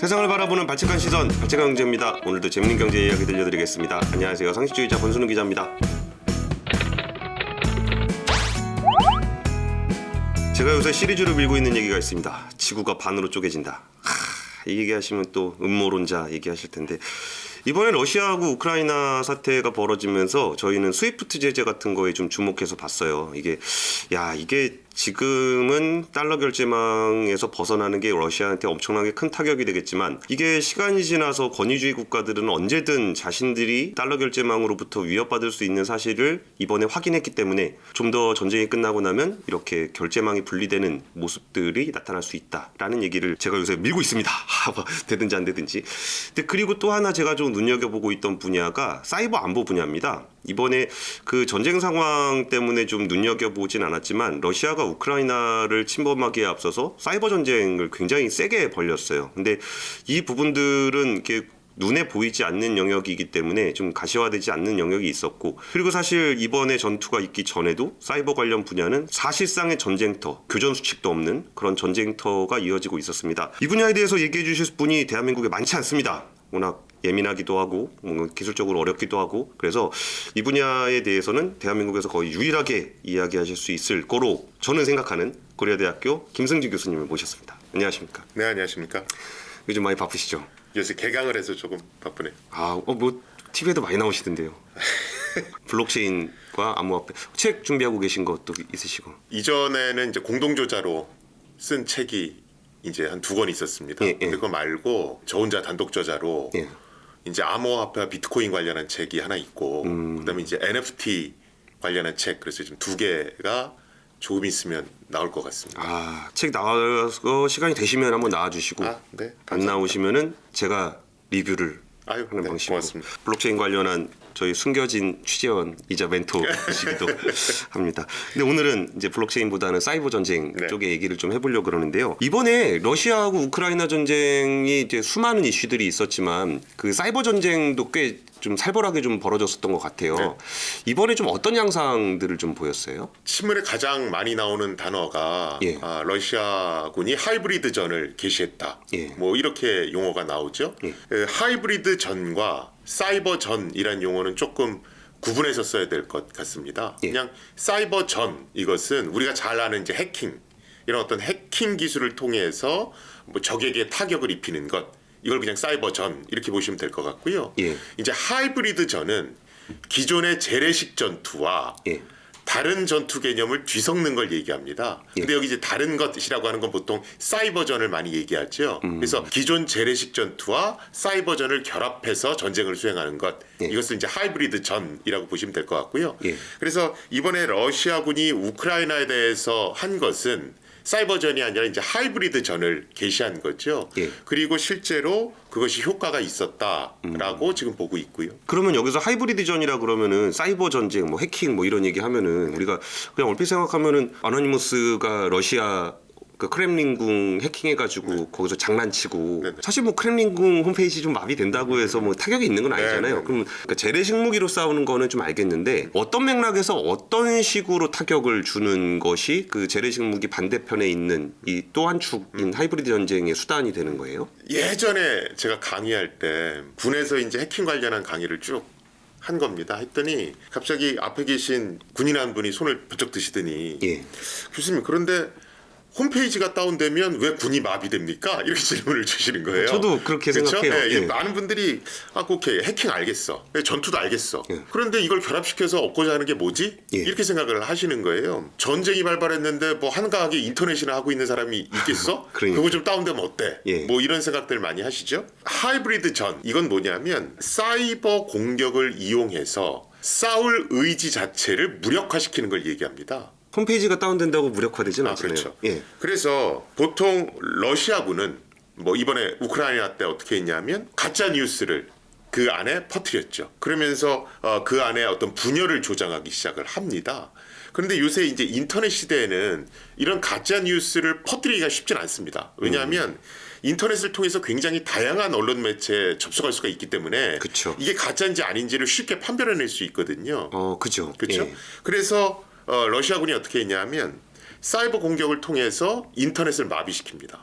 세상을 바라보는 발칙한 시선, 발칙한 경제입니다. 오늘도 재밌는 경제 이야기 들려드리겠습니다. 안녕하세요. 상식주의자 권순우 기자입니다. 제가 요새 시리즈로 밀고 있는 얘기가 있습니다. 지구가 반으로 쪼개진다. 이 얘기하시면 또 음모론자 얘기하실 텐데, 이번에 러시아하고 우크라이나 사태가 벌어지면서 저희는 스위프트 제재 같은 거에 좀 주목해서 봤어요. 이게 지금은 달러 결제망에서 벗어나는 게 러시아한테 엄청나게 큰 타격이 되겠지만, 이게 시간이 지나서 권위주의 국가들은 언제든 자신들이 달러 결제망으로부터 위협받을 수 있는 사실을 이번에 확인했기 때문에 좀 더 전쟁이 끝나고 나면 이렇게 결제망이 분리되는 모습들이 나타날 수 있다라는 얘기를 제가 요새 밀고 있습니다. 되든지 안 되든지. 근데 그리고 또 하나 제가 좀 눈여겨보고 있던 분야가 사이버 안보 분야입니다. 이번에 그 전쟁 상황 때문에 좀 눈여겨보진 않았지만, 러시아가 우크라이나를 침범하기에 앞서서 사이버 전쟁을 굉장히 세게 벌였어요. 근데 이 부분들은 이렇게 눈에 보이지 않는 영역이기 때문에 좀 가시화되지 않는 영역이 있었고, 그리고 사실 이번에 전투가 있기 전에도 사이버 관련 분야는 사실상의 전쟁터, 교전 수칙도 없는 그런 전쟁터가 이어지고 있었습니다. 이 분야에 대해서 얘기해 주실 분이 대한민국에 많지 않습니다. 워낙 예민하기도 하고 기술적으로 어렵기도 하고, 그래서 이 분야에 대해서는 대한민국에서 거의 유일하게 이야기하실 수 있을 거로 저는 생각하는 고려대학교 김승진 교수님을 모셨습니다. 안녕하십니까? 네, 안녕하십니까? 요즘 많이 바쁘시죠? 요새 개강을 해서 조금 바쁘네요. 뭐 TV에도 많이 나오시던데요. 블록체인과 암호화폐 책 준비하고 계신 것도 있으시고. 이전에는 이제 공동저자로 쓴 책이 이제 한 2권 있었습니다. 근데 그거 말고 저 혼자 단독 저자로 이제 암호화폐와 비트코인 관련한 책이 하나 있고, 그다음에 이제 NFT 관련한 책, 그래서 지금 2개가 조금 있으면 나올 것 같습니다. 책 나와서 시간이 되시면 한번 나와주시고, 네, 안 나오시면은 제가 리뷰를 하는 방식으로. 고맙습니다. 블록체인 관련한 저희 숨겨진 취재원이자 멘토이시기도 합니다. 근데 오늘은 이제 블록체인보다는 사이버 전쟁 쪽에 얘기를 좀 해보려고 그러는데요. 이번에 러시아하고 우크라이나 전쟁이 이제 수많은 이슈들이 있었지만, 그 사이버 전쟁도 꽤 좀 살벌하게 좀 벌어졌었던 것 같아요. 이번에 좀 어떤 양상들을 좀 보였어요? 신문에 가장 많이 나오는 단어가 러시아군이 하이브리드 전을 개시했다. 뭐 이렇게 용어가 나오죠. 하이브리드 전과 사이버 전이란 용어는 조금 구분해서 써야 될 것 같습니다. 그냥 사이버 전, 이것은 우리가 잘 아는 이제 해킹, 이런 어떤 해킹 기술을 통해서 뭐 적에게 타격을 입히는 것, 이걸 그냥 사이버 전 이렇게 보시면 될 것 같고요. 이제 하이브리드 전은 기존의 재래식 전투와 다른 전투 개념을 뒤섞는 걸 얘기합니다. 근데 여기 이제 다른 것이라고 하는 건 보통 사이버전을 많이 얘기하죠. 그래서 기존 재래식 전투와 사이버전을 결합해서 전쟁을 수행하는 것, 이것을 이제 하이브리드 전이라고 보시면 될 것 같고요. 그래서 이번에 러시아군이 우크라이나에 대해서 한 것은 사이버전이 아니라 이제 하이브리드 전을 개시한 거죠. 그리고 실제로 그것이 효과가 있었다라고 지금 보고 있고요. 그러면 여기서 하이브리드 전이라 그러면은 사이버 전쟁, 뭐 해킹, 뭐 이런 얘기 하면은 우리가 그냥 얼핏 생각하면은 아노니머스가 러시아 그 크렘린궁 해킹해가지고 거기서 장난치고, 사실 뭐 크렘린궁 홈페이지 좀 마비된다고 해서 뭐 타격이 있는 건 아니잖아요. 그럼 그러니까 재래식 무기로 싸우는 거는 좀 알겠는데, 어떤 맥락에서 어떤 식으로 타격을 주는 것이 그 재래식 무기 반대편에 있는 이 또 한 축인 하이브리드 전쟁의 수단이 되는 거예요? 예전에 제가 강의할 때 군에서 이제 해킹 관련한 강의를 쭉 한 겁니다. 했더니 갑자기 앞에 계신 군인 한 분이 손을 번쩍 드시더니 교수님, 그런데 홈페이지가 다운되면 왜 군이 마비됩니까? 이렇게 질문을 주시는 거예요. 저도 그렇게 생각해요. 많은 분들이 오케이, 해킹 알겠어, 전투도 알겠어. 그런데 이걸 결합시켜서 얻고자 하는 게 뭐지? 이렇게 생각을 하시는 거예요. 전쟁이 발발했는데 뭐 한가하게 인터넷이나 하고 있는 사람이 있겠어? 그거 좀 다운되면 어때? 뭐 이런 생각들 많이 하시죠. 하이브리드 전, 이건 뭐냐면 사이버 공격을 이용해서 싸울 의지 자체를 무력화시키는 걸 얘기합니다. 홈페이지가 다운된다고 무력화되진 않잖아요. 그렇죠. 그래서 보통 러시아군은 뭐 이번에 우크라이나 때 어떻게 했냐면 가짜 뉴스를 그 안에 퍼뜨렸죠. 그러면서 그 안에 어떤 분열을 조장하기 시작을 합니다. 그런데 요새 이제 인터넷 시대에는 이런 가짜 뉴스를 퍼뜨리기가 쉽진 않습니다. 왜냐하면 인터넷을 통해서 굉장히 다양한 언론 매체에 접속할 수가 있기 때문에 이게 가짜인지 아닌지를 쉽게 판별해낼 수 있거든요. 그렇죠. 그래서 러시아군이 어떻게 했냐면 사이버 공격을 통해서 인터넷을 마비시킵니다.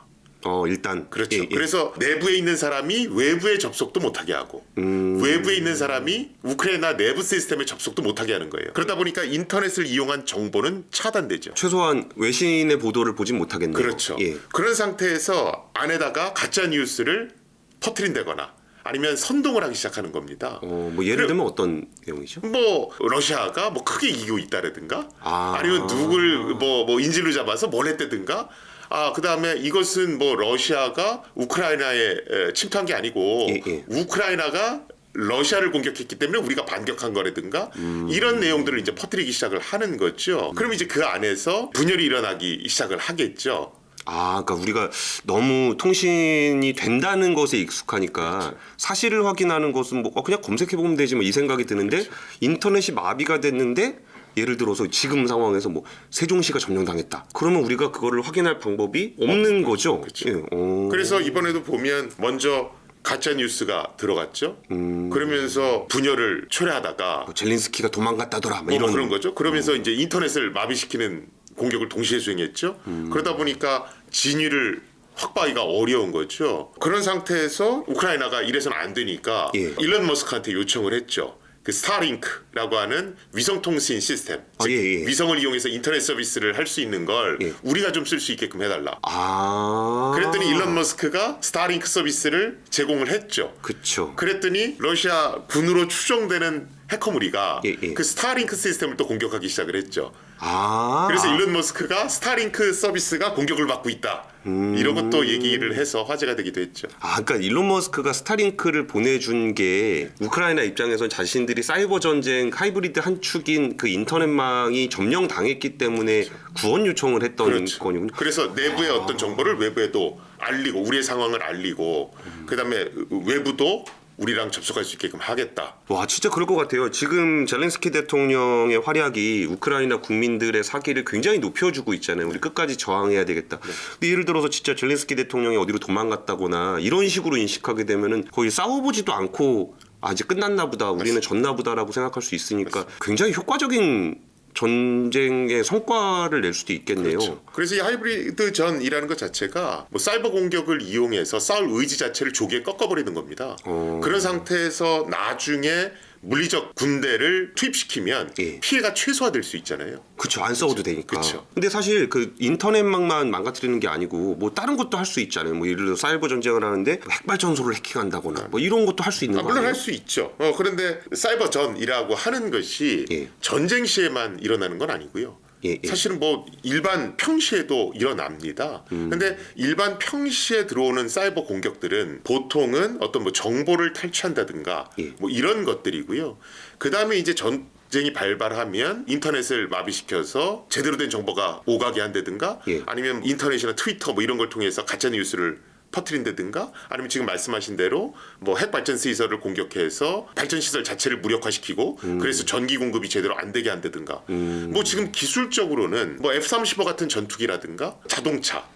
일단 그렇죠. 그래서 내부에 있는 사람이 외부에 접속도 못하게 하고 외부에 있는 사람이 우크라이나 내부 시스템에 접속도 못하게 하는 거예요. 그러다 보니까 인터넷을 이용한 정보는 차단되죠. 최소한 외신의 보도를 보진 못하겠네요. 그렇죠. 그런 상태에서 안에다가 가짜 뉴스를 퍼뜨린다거나 아니면 선동을 하기 시작하는 겁니다. 뭐 예를 들면 어떤 내용이죠? 뭐 러시아가 뭐 크게 이기고 있다라든가 아니면 누굴 뭐 인질로 잡아서 뭘 했다든가 그다음에 이것은 뭐 러시아가 우크라이나에 침투한 게 아니고 우크라이나가 러시아를 공격했기 때문에 우리가 반격한 거라든가 이런 내용들을 이제 퍼뜨리기 시작을 하는 거죠. 그럼 이제 그 안에서 분열이 일어나기 시작을 하겠죠. 그러니까 우리가 너무 통신이 된다는 것에 익숙하니까 그렇죠. 사실을 확인하는 것은 뭐 그냥 검색해 보면 되지 뭐 이 생각이 드는데 그렇죠. 인터넷이 마비가 됐는데 예를 들어서 지금 상황에서 뭐 세종시가 점령당했다. 그러면 우리가 그거를 확인할 방법이 없는 거죠. 그렇죠. 그래서 이번에도 보면 먼저 가짜 뉴스가 들어갔죠. 그러면서 분열을 초래하다가 젤린스키가 도망갔다더라. 뭐 이런 그런 거죠. 그러면서 이제 인터넷을 마비시키는 공격을 동시에 수행했죠. 그러다 보니까 진위를 확보하기가 어려운 거죠. 그런 상태에서 우크라이나가 이래서는 안 되니까 일론 머스크한테 요청을 했죠. 그 스타링크라고 하는 위성통신 시스템, 즉 위성을 이용해서 인터넷 서비스를 할 수 있는 걸 우리가 좀 쓸 수 있게끔 해달라. 그랬더니 일론 머스크가 스타링크 서비스를 제공을 했죠. 그렇죠. 그랬더니 러시아 군으로 추정되는 해커 무리가 그 스타링크 시스템을 또 공격하기 시작을 했죠. 그래서 일론 머스크가 스타링크 서비스가 공격을 받고 있다. 이런 것도 얘기를 해서 화제가 되기도 했죠. 그러니까 일론 머스크가 스타링크를 보내준 게 우크라이나 입장에서는 자신들이 사이버 전쟁 하이브리드 한 축인 그 인터넷망이 점령당했기 때문에 구원 요청을 했던 거군요. 그래서 내부의 어떤 정보를 외부에도 알리고 우리의 상황을 알리고 그다음에 외부도 우리랑 접속할 수 있게끔 하겠다. 와, 진짜 그럴 것 같아요. 지금 젤렌스키 대통령의 활약이 우크라이나 국민들의 사기를 굉장히 높여주고 있잖아요. 우리 끝까지 저항해야 되겠다. 근데 예를 들어서 진짜 젤렌스키 대통령이 어디로 도망갔다거나 이런 식으로 인식하게 되면은 거의 싸워보지도 않고 이제 끝났나 보다, 우리는 졌나 보다라고 생각할 수 있으니까 굉장히 효과적인 전쟁의 성과를 낼 수도 있겠네요. 그렇죠. 그래서 이 하이브리드 전이라는 것 자체가 뭐 사이버 공격을 이용해서 싸울 의지 자체를 조기에 꺾어버리는 겁니다. 그런 상태에서 나중에 물리적 군대를 투입시키면 피해가 최소화될 수 있잖아요. 그렇죠. 안 싸워도 되니까. 그렇죠. 근데 사실 그 인터넷망만 망가뜨리는 게 아니고 뭐 다른 것도 할 수 있잖아요. 뭐 예를 들어 사이버 전쟁을 하는데 핵발전소를 해킹한다거나 뭐 이런 것도 할 수 있는 거 아니에요? 물론 할 수 있죠. 그런데 사이버 전이라고 하는 것이 전쟁 시에만 일어나는 건 아니고요. 사실은 뭐 일반 평시에도 일어납니다. 근데 일반 평시에 들어오는 사이버 공격들은 보통은 어떤 뭐 정보를 탈취한다든가 뭐 이런 것들이고요. 그 다음에 이제 전쟁이 발발하면 인터넷을 마비시켜서 제대로 된 정보가 오가게 한다든가 아니면 인터넷이나 트위터 뭐 이런 걸 통해서 가짜 뉴스를 퍼뜨린다든가 아니면 지금 말씀하신 대로 뭐 핵발전 시설을 공격해서 발전 시설 자체를 무력화시키고 그래서 전기 공급이 제대로 안 되게 한다든가 뭐 지금 기술적으로는 뭐 F-35 같은 전투기라든가 자동차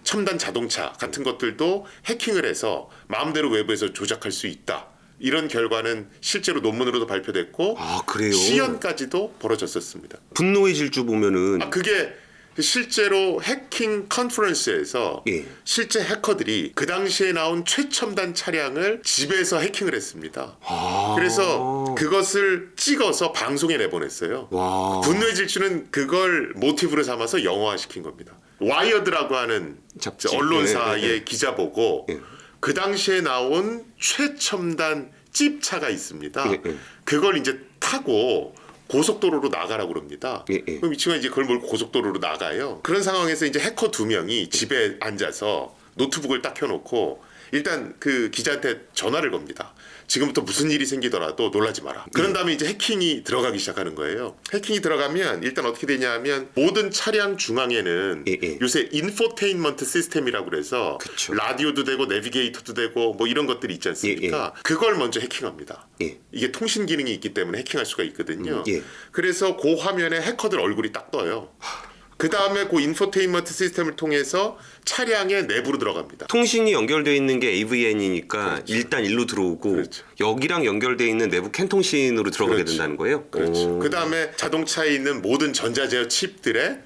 첨단 자동차 같은 것들도 해킹을 해서 마음대로 외부에서 조작할 수 있다. 이런 결과는 실제로 논문으로도 발표됐고 그래요? 시연까지도 벌어졌었습니다. 분노의 질주 보면은 그게 실제로 해킹 컨퍼런스에서 실제 해커들이 그 당시에 나온 최첨단 차량을 집에서 해킹을 했습니다. 그래서 그것을 찍어서 방송에 내보냈어요. 분노의 질주는 그걸 모티브로 삼아서 영화화시킨 겁니다. 와이어드라고 하는 잡지. 언론사의 기자 보고 그 당시에 나온 최첨단 찝차가 있습니다. 그걸 이제 타고 고속도로로 나가라고 그럽니다. 그럼 이 친구가 이제 그걸 몰고 고속도로로 나가요. 그런 상황에서 이제 해커 2명이 집에 앉아서 노트북을 딱 켜놓고 일단 그 기자한테 전화를 겁니다. 지금부터 무슨 일이 생기더라도 놀라지 마라. 그런 다음에 이제 해킹이 들어가기 시작하는 거예요. 해킹이 들어가면 일단 어떻게 되냐 하면 모든 차량 중앙에는 요새 인포테인먼트 시스템이라고 그래서 라디오도 되고 내비게이터도 되고 뭐 이런 것들이 있지 않습니까? 그걸 먼저 해킹합니다. 이게 통신 기능이 있기 때문에 해킹할 수가 있거든요. 그래서 그 화면에 해커들 얼굴이 딱 떠요. 그 다음에 그 인포테인먼트 시스템을 통해서 차량의 내부로 들어갑니다. 통신이 연결되어 있는 게 AVN이니까 일단 일로 들어오고 여기랑 연결되어 있는 내부 캔 통신으로 들어가게 된다는 거예요? 그 다음에 자동차에 있는 모든 전자제어 칩들의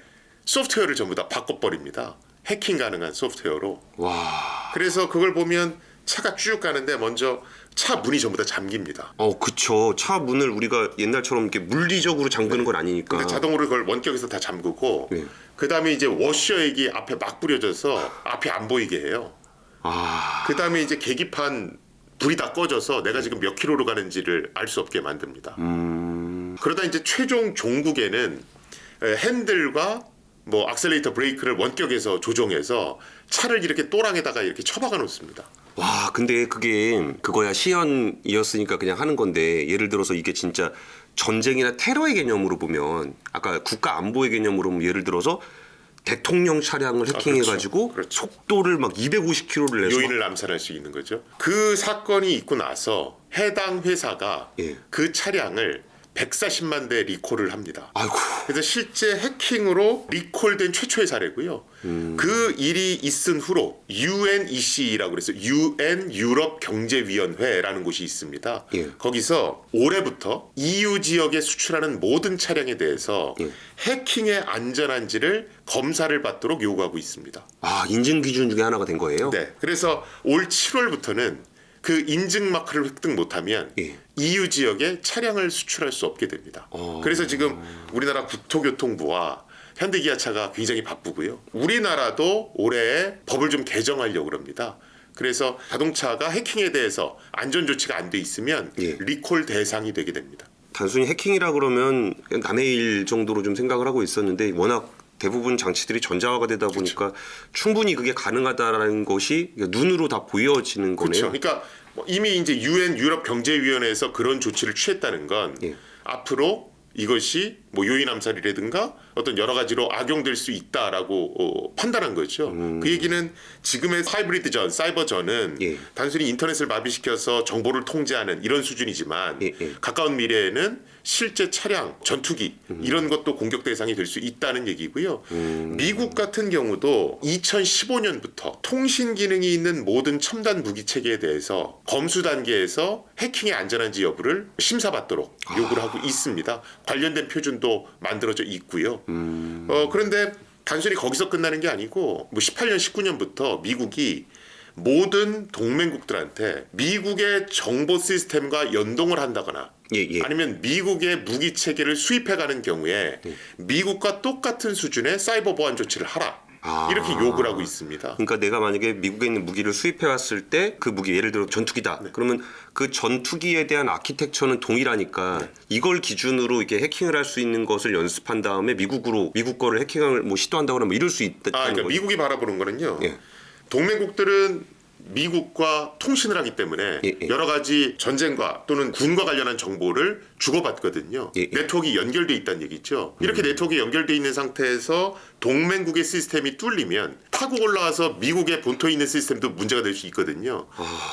소프트웨어를 전부 다 바꿔버립니다. 해킹 가능한 소프트웨어로. 와. 그래서 그걸 보면 차가 쭉 가는데 먼저 차 문이 전부 다 잠깁니다. 그쵸. 차 문을 우리가 옛날처럼 이렇게 물리적으로 잠그는 건 아니니까. 근데 자동으로 그걸 원격에서 다 잠그고 네. 그다음에 이제 워셔액이 앞에 막 뿌려져서 앞이 안 보이게 해요. 그다음에 이제 계기판 불이 다 꺼져서 내가 지금 몇 킬로로 가는지를 알 수 없게 만듭니다. 그러다 이제 최종 종국에는 핸들과 뭐 악셀레이터 브레이크를 원격에서 조종해서 차를 이렇게 또랑에다가 이렇게 처박아 놓습니다. 와, 근데 그거야 시연이었으니까 그냥 하는 건데 예를 들어서 이게 진짜 전쟁이나 테러의 개념으로 보면 아까 국가 안보의 개념으로 보면 예를 들어서 대통령 차량을 해킹해가지고 그렇죠. 속도를 막 250km를 내서 요인을 암살할 수 있는 거죠. 그 사건이 있고 나서 해당 회사가 예. 그 차량을 140만 대 리콜을 합니다. 아이고. 그래서 실제 해킹으로 리콜된 최초의 사례고요. 그 일이 있은 후로 UNEC라고 그래서 UN 유럽 경제위원회라는 곳이 있습니다. 예. 거기서 올해부터 EU 지역에 수출하는 모든 차량에 대해서 예. 해킹의 안전한지를 검사를 받도록 요구하고 있습니다. 인증 기준 중에 하나가 된 거예요? 네. 그래서 올 7월부터는 그 인증 마크를 획득 못하면 예. EU 지역에 차량을 수출할 수 없게 됩니다. 그래서 지금 우리나라 국토교통부와 현대기아차가 굉장히 바쁘고요. 우리나라도 올해 법을 좀 개정하려고 합니다. 그래서 자동차가 해킹에 대해서 안전 조치가 안 돼 있으면 예. 리콜 대상이 되게 됩니다. 단순히 해킹이라 그러면 그냥 남의 일 정도로 좀 생각을 하고 있었는데 워낙 대부분 장치들이 전자화가 되다 보니까 충분히 그게 가능하다라는 것이 눈으로 다 보여지는 거네요. 그렇죠. 그러니까 이미 이제 UN 유럽 경제위원회에서 그런 조치를 취했다는 건 예. 앞으로 이것이 뭐 요인 암살이라든가 어떤 여러 가지로 악용될 수 있다라고 판단한 거죠. 그 얘기는 지금의 하이브리드 전, 사이버 전은 예. 단순히 인터넷을 마비시켜서 정보를 통제하는 이런 수준이지만 예. 가까운 미래에는 실제 차량, 전투기 이런 것도 공격 대상이 될 수 있다는 얘기고요. 미국 같은 경우도 2015년부터 통신 기능이 있는 모든 첨단 무기 체계에 대해서 검수 단계에서 해킹의 안전한지 여부를 심사받도록 요구를 하고 있습니다. 관련된 표준도 만들어져 있고요. 그런데 단순히 거기서 끝나는 게 아니고 뭐 18년, 19년부터 미국이 모든 동맹국들한테 미국의 정보 시스템과 연동을 한다거나 예. 아니면 미국의 무기 체계를 수입해가는 경우에 미국과 똑같은 수준의 사이버 보안 조치를 하라. 이렇게 요구를 하고 있습니다. 그러니까 내가 만약에 미국에 있는 무기를 수입해 왔을 때 그 무기 예를 들어 전투기다. 그러면 그 전투기에 대한 아키텍처는 동일하니까 이걸 기준으로 이렇게 해킹을 할 수 있는 것을 연습한 다음에 미국 거를 해킹을 뭐 시도한다거나 뭐 이럴 수 있다는 그러니까 거죠. 미국이 바라보는 거는요. 예. 동맹국들은 미국과 통신을 하기 때문에 예. 여러 가지 전쟁과 또는 군과 관련한 정보를 주고받거든요. 예. 네트워크가 연결돼 있다는 얘기죠. 이렇게 네트워크가 연결돼 있는 상태에서 동맹국의 시스템이 뚫리면 타고 올라와서 미국의 본토에 있는 시스템도 문제가 될 수 있거든요.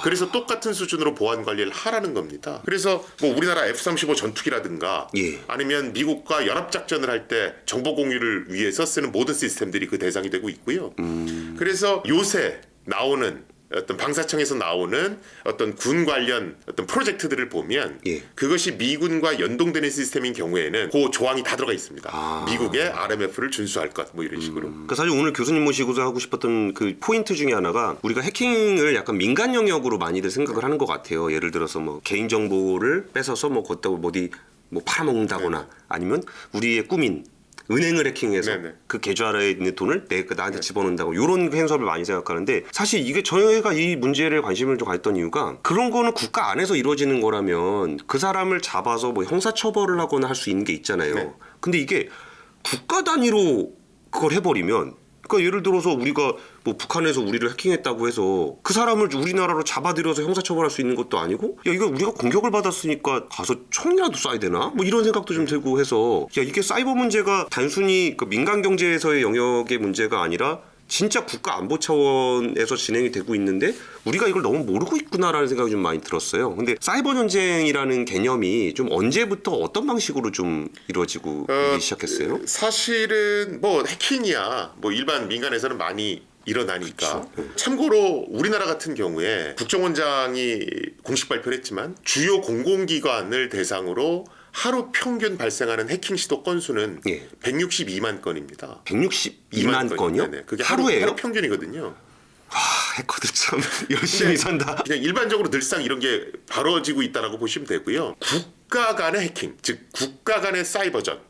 그래서 똑같은 수준으로 보안 관리를 하라는 겁니다. 그래서 뭐 우리나라 F-35 전투기라든가 예. 아니면 미국과 연합작전을 할 때 정보 공유를 위해서 쓰는 모든 시스템들이 그 대상이 되고 있고요. 그래서 요새 나오는 어떤 방사청에서 나오는 어떤 군 관련 어떤 프로젝트들을 보면 예. 그것이 미군과 연동되는 시스템인 경우에는 그 조항이 다 들어가 있습니다. 미국의 RMF를 준수할 것 뭐 이런 식으로. 그러니까 사실 오늘 교수님 모시고서 하고 싶었던 그 포인트 중에 하나가 우리가 해킹을 약간 민간 영역으로 많이들 생각을 하는 것 같아요. 예를 들어서 뭐 개인 정보를 뺏어서 뭐 걷다가 어디 뭐 팔아먹는다거나 아니면 우리의 꿈인 은행을 해킹해서 네네. 그 계좌에 있는 돈을 나한테 집어넣는다고 이런 행사를 많이 생각하는데 사실 이게 저희가 이 문제에 관심을 좀 가졌던 이유가 그런 거는 국가 안에서 이루어지는 거라면 그 사람을 잡아서 뭐 형사처벌을 하거나 할 수 있는 게 있잖아요. 네. 근데 이게 국가 단위로 그걸 해버리면 그러니까 예를 들어서 우리가 뭐 북한에서 우리를 해킹했다고 해서 그 사람을 우리나라로 잡아들여서 형사처벌할 수 있는 것도 아니고 야 이거 우리가 공격을 받았으니까 가서 총이라도 쏴야 되나? 뭐 이런 생각도 좀 들고 해서 야 이게 사이버 문제가 단순히 그 민간 경제에서의 영역의 문제가 아니라 진짜 국가 안보 차원에서 진행이 되고 있는데 우리가 이걸 너무 모르고 있구나라는 생각이 좀 많이 들었어요. 근데 사이버 전쟁이라는 개념이 좀 언제부터 어떤 방식으로 좀 이루어지고 시작했어요? 사실은 뭐 해킹이야 뭐 일반 민간에서는 많이 일어나니까. 참고로 우리나라 같은 경우에 국정원장이 공식 발표를 했지만 주요 공공기관을 대상으로 하루 평균 발생하는 해킹 시도 건수는 162만 건입니다. 162만 건이요? 네네. 그게 하루에요? 하루 평균이거든요. 와, 해커들 참 열심히 산다. 그냥 일반적으로 늘상 이런 게 벌어지고 있다라고 보시면 되고요. 국가 간의 해킹, 즉 국가 간의 사이버전.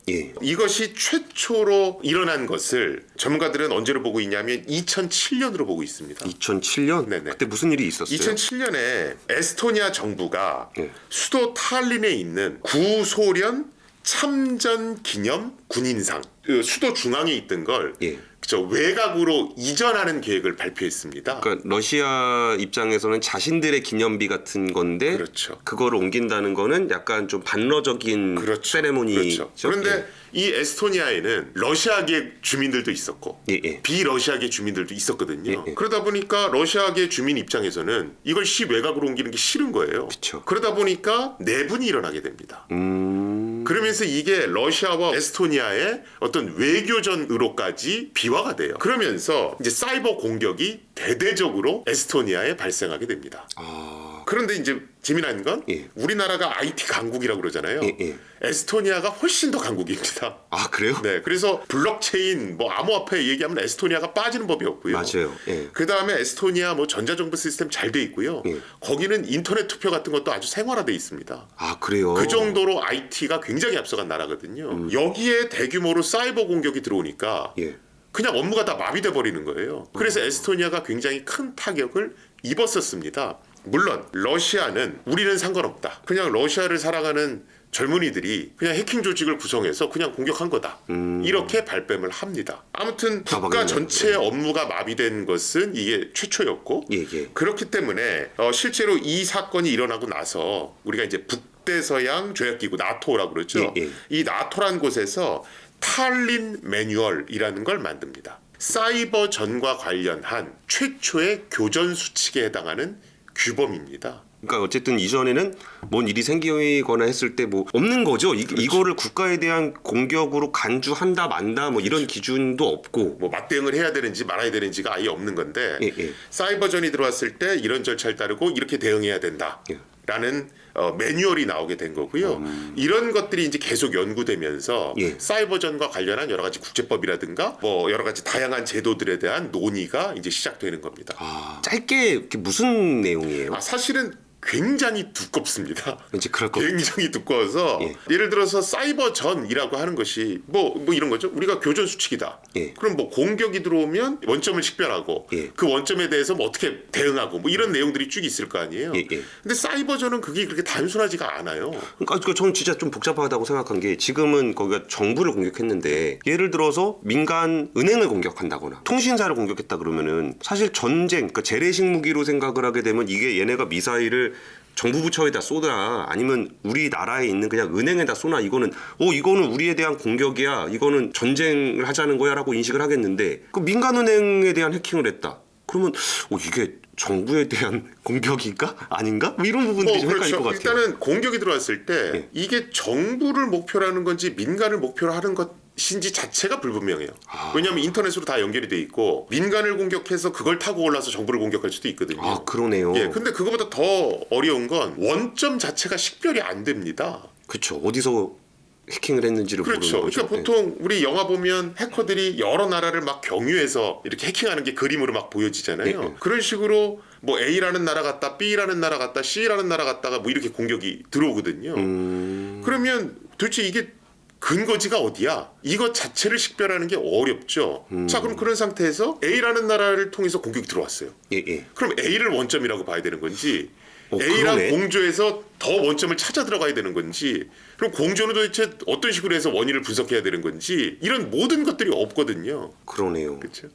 이것이 최초로 일어난 것을 전문가들은 언제로 보고 있냐면 2007년으로 보고 있습니다. 2007년? 네네. 그때 무슨 일이 있었어요? 2007년에 에스토니아 정부가 수도 탈린에 있는 구소련 참전 기념 군인상, 그 수도 중앙에 있던 걸 그쵸, 외곽으로 이전하는 계획을 발표했습니다. 그러니까 러시아 입장에서는 자신들의 기념비 같은 건데 그렇죠. 그거를 옮긴다는 거는 약간 좀 반러적인 세레모니죠. 그런데 이 에스토니아에는 러시아계 주민들도 있었고 비러시아계 주민들도 있었거든요. 그러다 보니까 러시아계 주민 입장에서는 이걸 시 외곽으로 옮기는 게 싫은 거예요. 그쵸. 그러다 보니까 내분이 일어나게 됩니다. 그러면서 이게 러시아와 에스토니아의 어떤 외교전으로까지 비화가 돼요. 그러면서 이제 사이버 공격이 대대적으로 에스토니아에 발생하게 됩니다. 그런데 이제 재미난 건 우리나라가 IT 강국이라고 그러잖아요. 에스토니아가 훨씬 더 강국입니다. 아, 그래요? 네, 그래서 블록체인, 뭐 암호화폐 얘기하면 에스토니아가 빠지는 법이 없고요. 맞아요. 그 다음에 에스토니아 뭐 전자정부 시스템 잘 돼 있고요. 거기는 인터넷 투표 같은 것도 아주 생활화돼 있습니다. 아, 그래요? 그 정도로 IT가 굉장히 앞서간 나라거든요. 여기에 대규모로 사이버 공격이 들어오니까 그냥 업무가 다 마비돼 버리는 거예요. 그래서 에스토니아가 굉장히 큰 타격을 입었었습니다. 물론 러시아는 우리는 상관없다. 그냥 러시아를 사랑하는 젊은이들이 그냥 해킹 조직을 구성해서 그냥 공격한 거다. 이렇게 발뺌을 합니다. 아무튼 국가 전체의 업무가 마비된 것은 이게 최초였고 그렇기 때문에 실제로 이 사건이 일어나고 나서 우리가 이제 북대서양 조약기구 나토라고 그러죠. 이 나토란 곳에서 탈린 매뉴얼이라는 걸 만듭니다. 사이버 전과 관련한 최초의 교전 수칙에 해당하는 규범입니다. 그러니까 어쨌든 이전에는 뭔 일이 생기거나 했을 때 뭐 없는 거죠. 이거를 국가에 대한 공격으로 간주한다 만다 뭐 이런 기준도 없고 뭐 맞대응을 해야 되는지 말아야 되는지가 아예 없는 건데 사이버전이 들어왔을 때 이런 절차를 따르고 이렇게 대응해야 된다. 라는 매뉴얼이 나오게 된 거고요. 이런 것들이 이제 계속 연구되면서 사이버전과 관련한 여러 가지 국제법이라든가 뭐 여러 가지 다양한 제도들에 대한 논의가 이제 시작되는 겁니다. 짧게 무슨 내용이에요? 사실은 굉장히 두껍습니다. 왠지 그럴 것 굉장히 두꺼워서 예를 들어서 사이버전이라고 하는 것이 뭐 이런 거죠. 우리가 교전 수칙이다. 그럼 뭐 공격이 들어오면 원점을 식별하고 그 원점에 대해서 뭐 어떻게 대응하고 뭐 이런 내용들이 쭉 있을 거 아니에요. 근데 사이버전은 그게 그렇게 단순하지가 않아요. 그러니까 저는 진짜 좀 복잡하다고 생각한 게 지금은 거기가 정부를 공격했는데 예를 들어서 민간 은행을 공격한다거나 통신사를 공격했다 그러면은 사실 전쟁, 그러니까 재래식 무기로 생각을 하게 되면 이게 얘네가 미사일을 정부 부처에다 쏘더라 아니면 우리나라에 있는 그냥 은행에다 쏘나 이거는 우리에 대한 공격이야 이거는 전쟁을 하자는 거야라고 인식을 하겠는데 그 민간은행에 대한 해킹을 했다 그러면 이게 정부에 대한 공격인가 아닌가 뭐 이런 부분들이 좀 헷갈릴 것 같아요. 일단은 공격이 들어왔을 때 이게 정부를 목표로 하는 건지 민간을 목표로 하는 것인지 자체가 불분명해요. 왜냐하면 인터넷으로 다 연결이 돼 있고 민간을 공격해서 그걸 타고 올라서 정부를 공격할 수도 있거든요. 그러네요. 근데 그거보다 더 어려운 건 원점 자체가 식별이 안 됩니다. 그렇죠. 어디서 해킹을 했는지를 모르는 거죠. 그러니까 보통 우리 영화 보면 해커들이 여러 나라를 막 경유해서 이렇게 해킹하는 게 그림으로 막 보여지잖아요. 그런 식으로 뭐 A라는 나라 갔다 B라는 나라 갔다 C라는 나라 갔다가 뭐 이렇게 공격이 들어오거든요. 그러면 도대체 이게 근거지가 어디야? 이것 자체를 식별하는 게 어렵죠. 자, 그럼 그런 상태에서 A라는 나라를 통해서 공격이 들어왔어요. 그럼 A를 원점이라고 봐야 되는 건지 A랑 그러네. 공조해서 더 원점을 찾아 들어가야 되는 건지 그럼 공조는 도대체 어떤 식으로 해서 원인을 분석해야 되는 건지 이런 모든 것들이 없거든요. 그러네요. 그렇죠.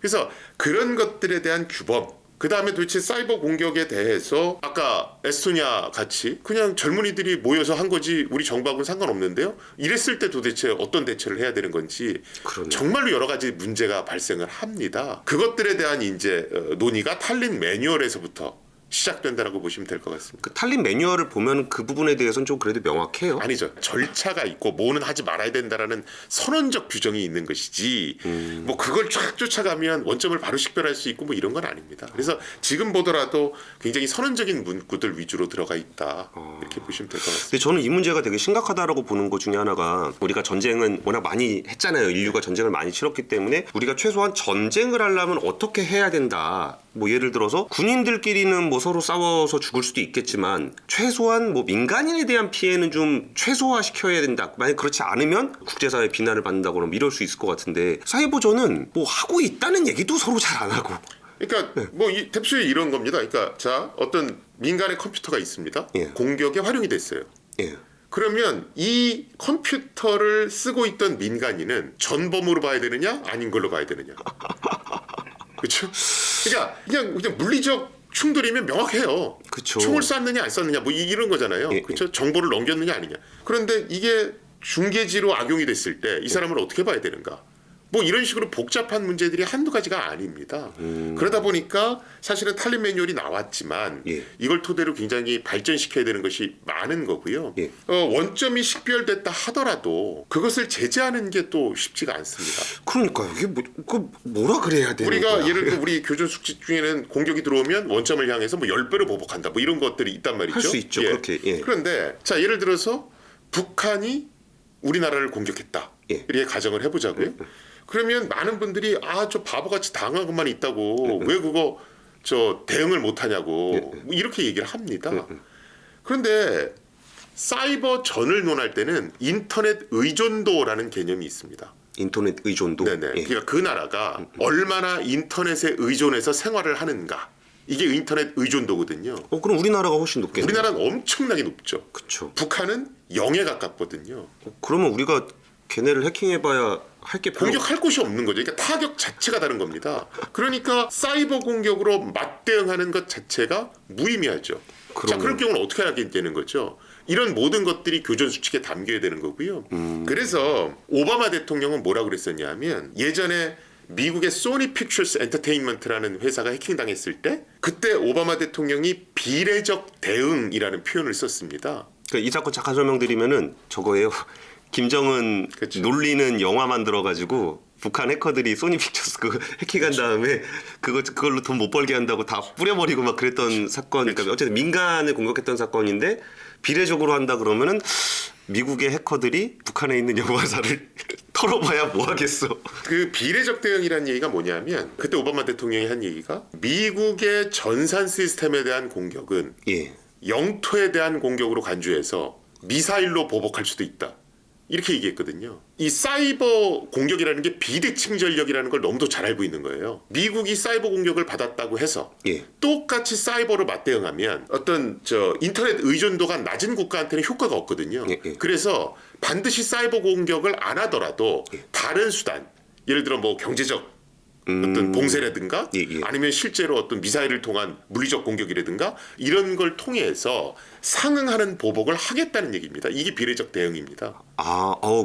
그래서 그런 것들에 대한 규범 그 다음에 도대체 사이버 공격에 대해서 아까 에스토니아 같이 그냥 젊은이들이 모여서 한 거지 우리 정부하고는 상관없는데요. 이랬을 때 도대체 어떤 대처를 해야 되는 건지 그러네요. 정말로 여러 가지 문제가 발생을 합니다. 그것들에 대한 이제 논의가 탈린 매뉴얼에서부터 시작된다라고 보시면 될 것 같습니다. 그 탈립 매뉴얼을 보면 그 부분에 대해서는 좀 그래도 명확해요. 아니죠. 절차가 있고 뭐는 하지 말아야 된다라는 선언적 규정이 있는 것이지 뭐 그걸 쫙 쫓아가면 원점을 바로 식별할 수 있고 뭐 이런 건 아닙니다. 그래서 지금 보더라도 굉장히 선언적인 문구들 위주로 들어가 있다. 이렇게 보시면 될 것 같습니다. 근데 저는 이 문제가 되게 심각하다라고 보는 것 중에 하나가 우리가 전쟁은 워낙 많이 했잖아요. 인류가 전쟁을 많이 치렀기 때문에 우리가 최소한 전쟁을 하려면 어떻게 해야 된다. 뭐 예를 들어서 군인들끼리는 뭐 서로 싸워서 죽을 수도 있겠지만 최소한 뭐 민간인에 대한 피해는 좀 최소화시켜야 된다. 만약 그렇지 않으면 국제사회 비난을 받는다고 그러면 이럴 수 있을 것 같은데 사이버전은 뭐 하고 있다는 얘기도 서로 잘 안 하고. 그러니까 뭐 대표적으로 이런 겁니다. 그러니까 자 어떤 민간의 컴퓨터가 있습니다. 예. 공격에 활용이 됐어요. 예. 그러면 이 컴퓨터를 쓰고 있던 민간인은 전범으로 봐야 되느냐 아닌 걸로 봐야 되느냐. 그렇죠? 그러니까 그냥 물리적 충돌이면 명확해요. 그쵸. 총을 쐈느냐 안 쐈느냐 뭐 이런 거잖아요. 예, 그렇죠? 정보를 넘겼느냐 아니냐. 그런데 이게 중계지로 악용이 됐을 때 이 사람을 어떻게 봐야 되는가? 뭐 이런 식으로 복잡한 문제들이 한두 가지가 아닙니다. 그러다 보니까 사실은 탈립 매뉴얼이 나왔지만 예. 이걸 토대로 굉장히 발전시켜야 되는 것이 많은 거고요. 예. 원점이 식별됐다 하더라도 그것을 제재하는 게 또 쉽지가 않습니다. 그러니까요. 이게 뭐라 그래야 되는 우리가 거야. 예를 들어 우리 교전 수칙 중에는 공격이 들어오면 원점을 향해서 뭐 10배로 보복한다. 뭐 이런 것들이 있단 말이죠. 할 수 있죠. 예. 그렇게. 예. 그런데 자 예를 들어서 북한이 우리나라를 공격했다. 예. 이렇게 가정을 해보자고요. 그러면 많은 분들이 저 바보같이 당하고만 있다고 왜 그거 대응을 못하냐고 뭐 이렇게 얘기를 합니다. 그런데 사이버 전을 논할 때는 인터넷 의존도라는 개념이 있습니다. 인터넷 의존도. 네네. 예. 그러니까 그 나라가 얼마나 인터넷에 의존해서 생활을 하는가. 이게 인터넷 의존도거든요. 그럼 우리나라가 훨씬 높겠네요. 우리나라는 엄청나게 높죠. 그렇죠. 북한은 0에 가깝거든요. 그러면 우리가 걔네를 해킹해봐야 할 게 별로 공격할 곳이 없는 거죠. 그러니까 타격 자체가 다른 겁니다. 그러니까 사이버 공격으로 맞대응하는 것 자체가 무의미하죠. 자, 그럴 경우는 어떻게 하게 되는 거죠? 이런 모든 것들이 교전 수칙에 담겨야 되는 거고요. 그래서 오바마 대통령은 뭐라고 그랬었냐 하면 예전에 미국의 소니 픽처스 엔터테인먼트라는 회사가 해킹당했을 때 그때 오바마 대통령이 비례적 대응이라는 표현을 썼습니다. 그러니까 이 사건 잠깐 설명드리면은 저거예요. 김정은 그쵸. 놀리는 영화 만들어가지고 북한 해커들이 소니 픽처스 그 해킹한 다음에 그걸로 돈 못 벌게 한다고 다 뿌려버리고 막 그랬던 사건. 그러니까 어쨌든 민간을 공격했던 사건인데 비례적으로 한다 그러면은 미국의 해커들이 북한에 있는 영화사를 털어봐야 뭐 하겠어. 그 비례적 대응이라는 얘기가 뭐냐면 그때 오바마 대통령이 한 얘기가 미국의 전산 시스템에 대한 공격은 예. 영토에 대한 공격으로 간주해서 미사일로 보복할 수도 있다. 이렇게 얘기했거든요. 이 사이버 공격이라는 게 비대칭 전력이라는 걸 너무도 잘 알고 있는 거예요. 미국이 사이버 공격을 받았다고 해서 예. 똑같이 사이버로 맞대응하면 어떤 인터넷 의존도가 낮은 국가한테는 효과가 없거든요. 예. 그래서 반드시 사이버 공격을 안 하더라도 다른 수단, 예를 들어 뭐 경제적 어떤 봉쇄라든가 예. 아니면 실제로 어떤 미사일을 통한 물리적 공격이라든가 이런 걸 통해서 상응하는 보복을 하겠다는 얘기입니다. 이게 비례적 대응입니다.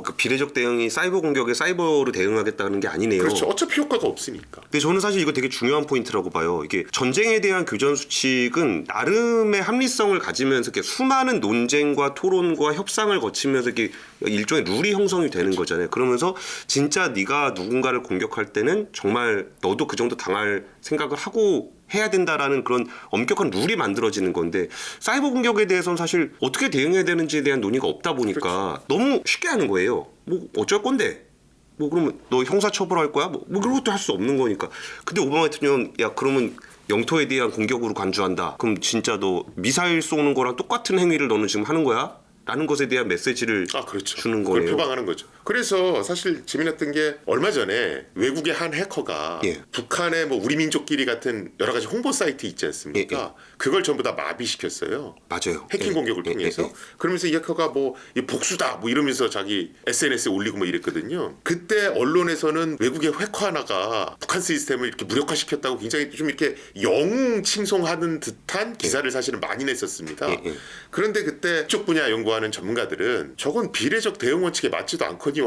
그 비례적 대응이 사이버 공격에 사이버로 대응하겠다는 게 아니네요. 그렇죠. 어차피 효과가 없으니까. 근데 저는 사실 이거 되게 중요한 포인트라고 봐요. 이게 전쟁에 대한 교전 수칙은 나름의 합리성을 가지면서 이렇게 수많은 논쟁과 토론과 협상을 거치면서 이렇게 일종의 룰이 형성이 되는 거잖아요. 그러면서 진짜 네가 누군가를 공격할 때는 정말 너도 그 정도 당할 생각을 하고 해야 된다라는 그런 엄격한 룰이 만들어지는 건데 사이버 공격에 대해서는 사실 어떻게 대응해야 되는지에 대한 논의가 없다 보니까 그렇죠. 너무 쉽게 하는 거예요. 뭐 어쩔 건데? 뭐 그러면 너 형사 처벌할 거야? 뭐 그런 것도 할 수 없는 거니까. 근데 오바마 대통령은 야 그러면 영토에 대한 공격으로 간주한다. 그럼 진짜 너 미사일 쏘는 거랑 똑같은 행위를 너는 지금 하는 거야? 라는 것에 대한 메시지를 그렇죠. 주는 그걸 거예요. 표방하는 거죠. 그래서 사실 재미났던 게 얼마 전에 외국의 한 해커가 예. 북한의 뭐 우리 민족끼리 같은 여러 가지 홍보 사이트 있지 않습니까? 예. 그걸 전부 다 마비시켰어요. 맞아요. 해킹 공격을 통해서. 그러면서 이 해커가 뭐 이 복수다 뭐 이러면서 자기 SNS에 올리고 뭐 이랬거든요. 그때 언론에서는 외국의 해커 하나가 북한 시스템을 이렇게 무력화시켰다고 굉장히 좀 이렇게 영웅 칭송하는 듯한 기사를 사실은 많이 냈었습니다. 그런데 그때 쪽 분야 연구하는 전문가들은 저건 비례적 대응 원칙에 맞지도 않거니와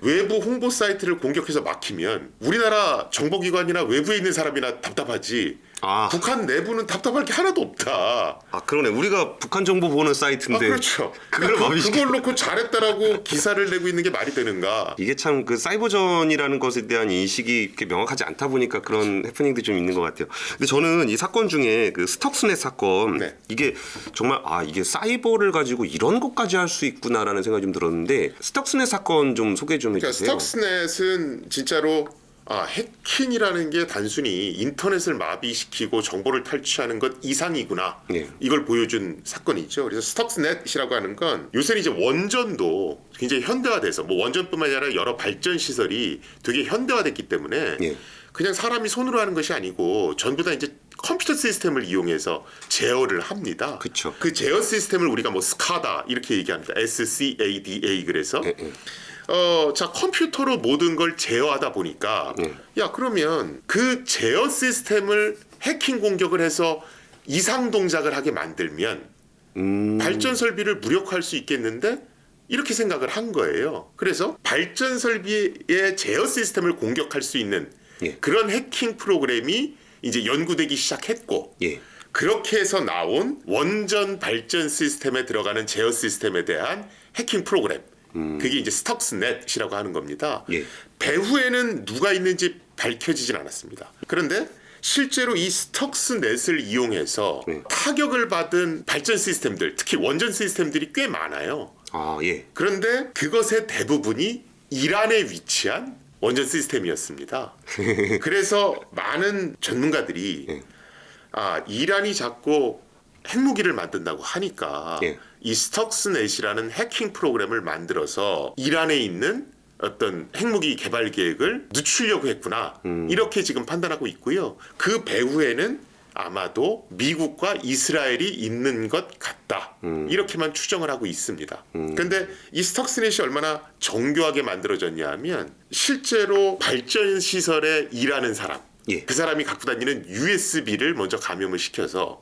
외부 홍보 사이트를 공격해서 막히면 우리나라 정보기관이나 외부에 있는 사람이나 답답하지 북한 내부는 답답할 게 하나도 없다. 그러네. 우리가 북한 정보 보는 사이트인데. 그렇죠. 그걸 놓고 잘했다라고 기사를 내고 있는 게 말이 되는가? 이게 참 그 사이버전이라는 것에 대한 인식이 이렇게 명확하지 않다 보니까 그런 해프닝도 좀 있는 것 같아요. 근데 저는 이 사건 중에 그 스톡스넷 사건 이게 정말 이게 사이버를 가지고 이런 것까지 할 수 있구나라는 생각이 좀 들었는데 스톡스넷 사건 좀 소개 좀 해주세요. 스톡스넷은 진짜로 해킹이라는 게 단순히 인터넷을 마비시키고 정보를 탈취하는 것 이상이구나. 이걸 보여준 사건이죠. 그래서 스톡스넷이라고 하는 건 요새는 이제 원전도 굉장히 현대화돼서 뭐 원전뿐만 아니라 여러 발전 시설이 되게 현대화됐기 때문에 그냥 사람이 손으로 하는 것이 아니고 전부 다 이제 컴퓨터 시스템을 이용해서 제어를 합니다. 그쵸. 그 제어 시스템을 우리가 뭐 스카다 이렇게 얘기합니다. SCADA 그래서 자 컴퓨터로 모든 걸 제어하다 보니까 야 그러면 그 제어 시스템을 해킹 공격을 해서 이상 동작을 하게 만들면 발전 설비를 무력화할 수 있겠는데 이렇게 생각을 한 거예요. 그래서 발전 설비의 제어 시스템을 공격할 수 있는 그런 해킹 프로그램이 이제 연구되기 시작했고 그렇게 해서 나온 원전 발전 시스템에 들어가는 제어 시스템에 대한 해킹 프로그램 그게 이제 스톡스넷이라고 하는 겁니다. 배후에는 누가 있는지 밝혀지진 않았습니다. 그런데 실제로 이 스톡스넷을 이용해서 타격을 받은 발전 시스템들, 특히 원전 시스템들이 꽤 많아요. 그런데 그것의 대부분이 이란에 위치한 원전 시스템이었습니다. 그래서 많은 전문가들이 이란이 자꾸 핵무기를 만든다고 하니까 이 스톡스넷이라는 해킹 프로그램을 만들어서 이란에 있는 어떤 핵무기 개발 계획을 늦추려고 했구나. 이렇게 지금 판단하고 있고요. 그 배후에는 아마도 미국과 이스라엘이 있는 것 같다. 이렇게만 추정을 하고 있습니다. 그런데 이 스톡스넷이 얼마나 정교하게 만들어졌냐 하면 실제로 발전 시설에 일하는 사람 그 사람이 갖고 다니는 USB를 먼저 감염을 시켜서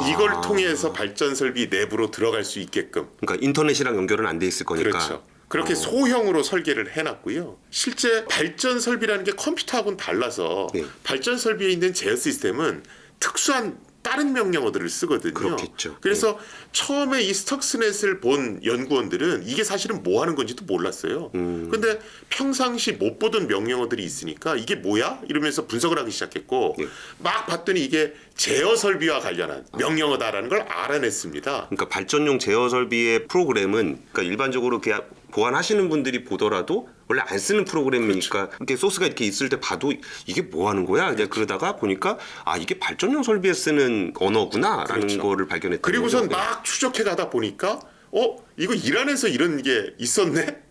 이걸 통해서 발전 설비 내부로 들어갈 수 있게끔. 그러니까 인터넷이랑 연결은 안 돼 있을 거니까. 그렇죠. 그렇게 소형으로 설계를 해놨고요. 실제 발전 설비라는 게 컴퓨터하고는 달라서 발전 설비에 있는 제어 시스템은 특수한 다른 명령어들을 쓰거든요. 그렇겠죠. 그래서 처음에 이 스톡스넷을 본 연구원들은 이게 사실은 뭐 하는 건지도 몰랐어요. 근데 평상시 못 보던 명령어들이 있으니까 이게 뭐야? 이러면서 분석을 하기 시작했고 막 봤더니 이게 제어 설비와 관련한 명령어다라는 걸 알아냈습니다. 그러니까 발전용 제어 설비의 프로그램은 그러니까 일반적으로 그냥 보안하시는 분들이 보더라도 원래 안 쓰는 프로그램이니까 이렇게 소스가 이렇게 있을 때 봐도 이게 뭐 하는 거야? 그냥 그러다가 보니까 이게 발전용 설비에 쓰는 언어구나라는 거를 발견했다. 그리고선 막 추적해 가다 보니까 이거 이란에서 이런 게 있었네?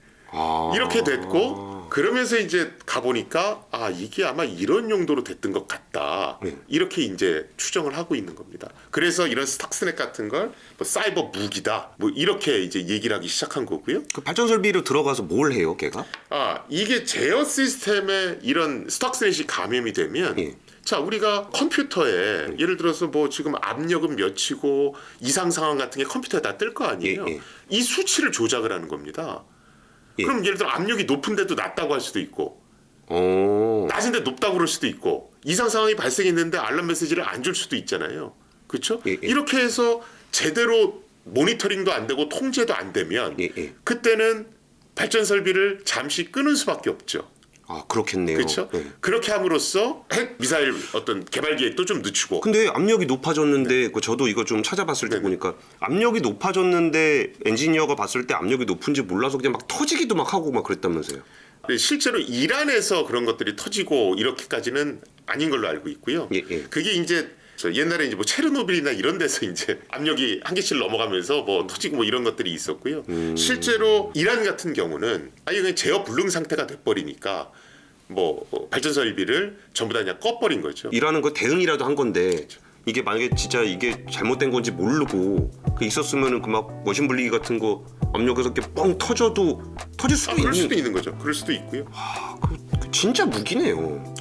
이렇게 됐고 그러면서 이제 가보니까 이게 아마 이런 용도로 됐던 것 같다. 이렇게 이제 추정을 하고 있는 겁니다. 그래서 이런 스톡스넷 같은 걸 뭐 사이버 무기다. 뭐 이렇게 이제 얘기를 하기 시작한 거고요. 그 발전 설비로 들어가서 뭘 해요, 걔가? 이게 제어 시스템에 이런 스톡스넷이 감염이 되면 자, 우리가 컴퓨터에 예를 들어서 뭐 지금 압력은 몇이고 이상 상황 같은 게 컴퓨터에 다 뜰 거 아니에요. 이 수치를 조작을 하는 겁니다. 그럼 예를 들어 압력이 높은데도 낮다고 할 수도 있고 낮은데 높다고 그럴 수도 있고 이상 상황이 발생했는데 알람 메시지를 안 줄 수도 있잖아요. 그렇죠? 이렇게 해서 제대로 모니터링도 안 되고 통제도 안 되면 그때는 발전 설비를 잠시 끊을 수밖에 없죠. 그렇겠네요. 그렇죠? 그렇게 함으로써 핵 미사일 어떤 개발 계획도 좀 늦추고. 근데 압력이 높아졌는데 저도 이거 좀 찾아봤을 때 보니까 압력이 높아졌는데 엔지니어가 봤을 때 압력이 높은지 몰라서 그냥 막 터지기도 막 하고 막 그랬다면서요. 실제로 이란에서 그런 것들이 터지고 이렇게까지는 아닌 걸로 알고 있고요. 그게 이제 옛날에 이제 뭐 체르노빌이나 이런 데서 이제 압력이 한계치를 넘어가면서 뭐 터지고 뭐 이런 것들이 있었고요. 실제로 이란 같은 경우는 그냥 제어 불능 상태가 돼버리니까 뭐 발전 설비를 전부 다 그냥 꺼버린 거죠. 이란은 그 대응이라도 한 건데 이게 만약에 진짜 이게 잘못된 건지 모르고 그 있었으면은 그 막 머신 분리기 같은 거 압력에서 이렇게 뻥 터져도 터질 수도 그럴 수도 있는 거죠. 그럴 수도 있고요. 진짜 무기네요.